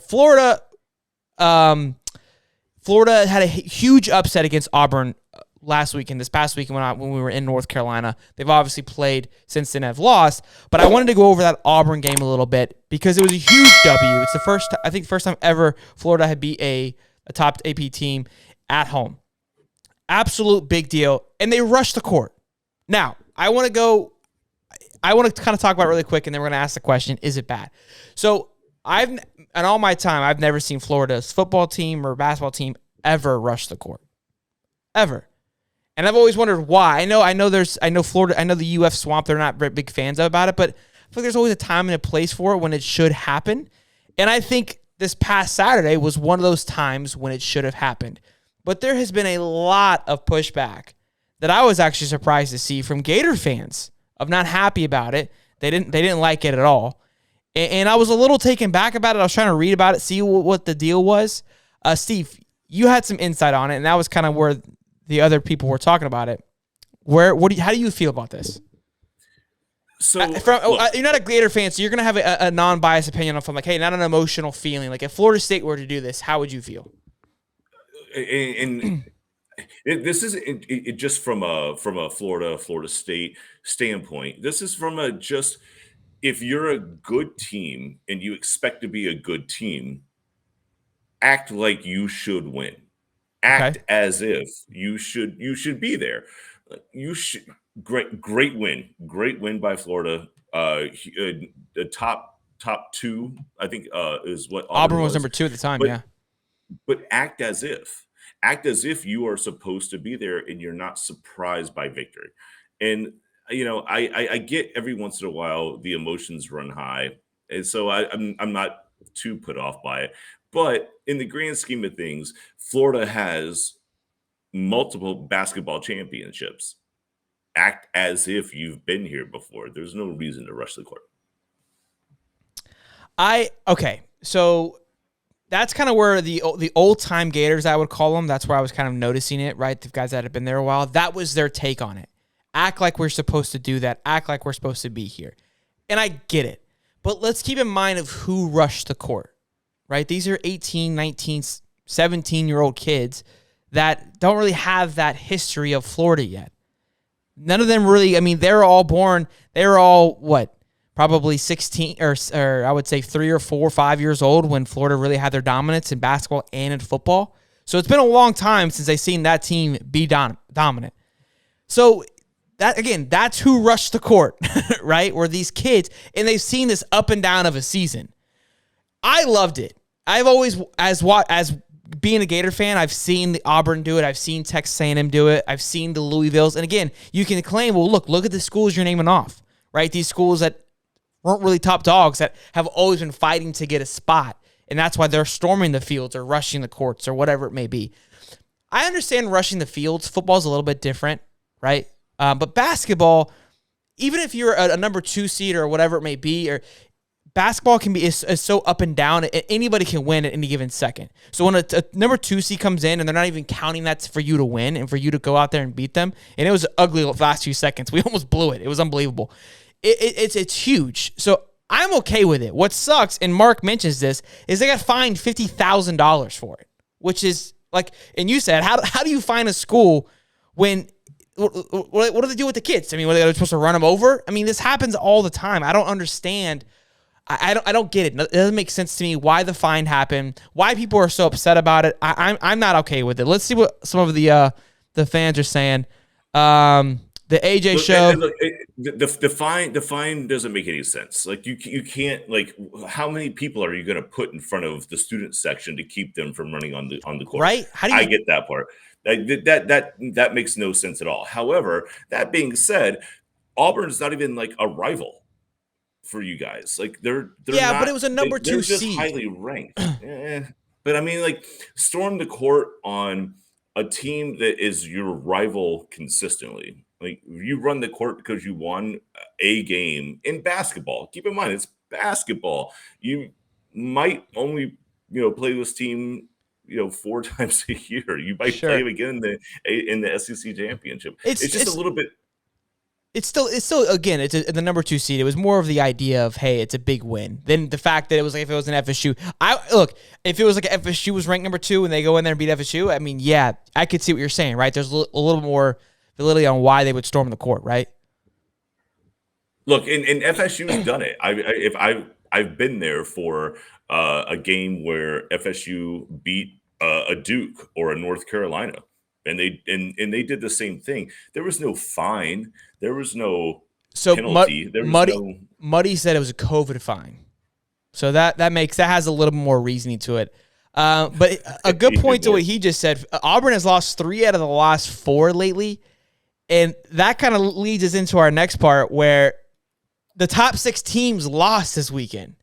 Florida had a huge upset against Auburn this past weekend when we were in North Carolina. They've obviously played since then, have lost, but I wanted to go over that Auburn game a little bit because it was a huge W. It's the first time ever Florida had beat a top AP team at home. Absolute big deal, and they rushed the court. Now, I want to kind of talk about it really quick, and then we're going to ask the question, is it bad? So, in all my time, I've never seen Florida's football team or basketball team ever rush the court. Ever. And I've always wondered why. I know Florida, I know the UF Swamp, they're not very big fans about it, but I feel like there's always a time and a place for it when it should happen. And I think this past Saturday was one of those times when it should have happened. But there has been a lot of pushback that I was actually surprised to see from Gator fans of not happy about it. They didn't like it at all. And I was a little taken back about it. I was trying to read about it, see what the deal was. Steve, you had some insight on it, and that was kind of where the other people were talking about it. How do you feel about this? So you're not a Gator fan, so you're going to have a non-biased opinion from like, hey, not an emotional feeling. Like if Florida State were to do this, how would you feel? And this isn't just from a Florida State standpoint. This is from if you're a good team and you expect to be a good team, act like you should win. Act as if you should be there. You should great win by Florida. The top two, I think, is what Auburn was number 2 at the time. But act as if you are supposed to be there and you're not surprised by victory. And I get every once in a while the emotions run high, and so I'm not too put off by it. But in the grand scheme of things, Florida has multiple basketball championships. Act as if you've been here before. There's no reason to rush the court. So that's kind of where the old-time Gators, I would call them, that's where I was kind of noticing it, right? The guys that have been there a while, that was their take on it. Act like we're supposed to do that. Act like we're supposed to be here. And I get it. But let's keep in mind of who rushed the court. Right? These are 18, 19, 17-year-old kids that don't really have that history of Florida yet. None of them really, they're all probably 16 or I would say 3 or 4 or 5 years old when Florida really had their dominance in basketball and in football. So it's been a long time since they've seen that team be dominant. So that's who rushed the court, right? Were these kids, and they've seen this up and down of a season. I loved it. I've always, as being a Gator fan, I've seen the Auburn do it. I've seen Texas A&M do it. I've seen the Louisvilles. And again, you can claim, well, look at the schools you're naming off, right? These schools that weren't really top dogs that have always been fighting to get a spot. And that's why they're storming the fields or rushing the courts or whatever it may be. I understand rushing the fields. Football's a little bit different, right? But basketball, even if you're a number 2 seed or whatever it may be, or basketball is so up and down. Anybody can win at any given second. So when a number 2 seed comes in and they're not even counting that for you to win and for you to go out there and beat them, and it was ugly the last few seconds. We almost blew it. It was unbelievable. It's huge. So I'm okay with it. What sucks, and Mark mentions this, is they got fined $50,000 for it, which is like, and you said, how do you fine a school when what do they do with the kids? What are they supposed to run them over? This happens all the time. I don't understand. I don't get it. It doesn't make sense to me why the fine happened, why people are so upset about it. I'm not okay with it. Let's see what some of the fans are saying. The AJ show. The fine doesn't make any sense. Like you can't, how many people are you going to put in front of the student section to keep them from running on the court? Right? I get that part. That makes no sense at all. However, that being said, Auburn's not even a rival for you guys. They're not, but it was a number 2 seed. They're just highly ranked. But storm the court on a team that is your rival consistently. You run the court because you won a game in basketball. Keep in mind, it's basketball. You might only play this team 4 times a year. You might play them again in the SEC championship. It's just a little bit. It's still again, it's the number 2 seed. It was more of the idea of, hey, it's a big win than the fact that it was like if it was an FSU. If it was like FSU was ranked number 2 and they go in there and beat FSU, I mean, yeah, I could see what you're saying, right? There's a little more validity on why they would storm the court, right? Look, and FSU's done it. I've been there for a game where FSU beat a Duke or a North Carolina, and they did the same thing. There was no fine. There was no penalty. There was Muddy said it was a COVID fine, so that has a little more reasoning to it. But a good point to what he just said. Auburn has lost 3 out of the last 4 lately, and that kind of leads us into our next part where the top 6 teams lost this weekend.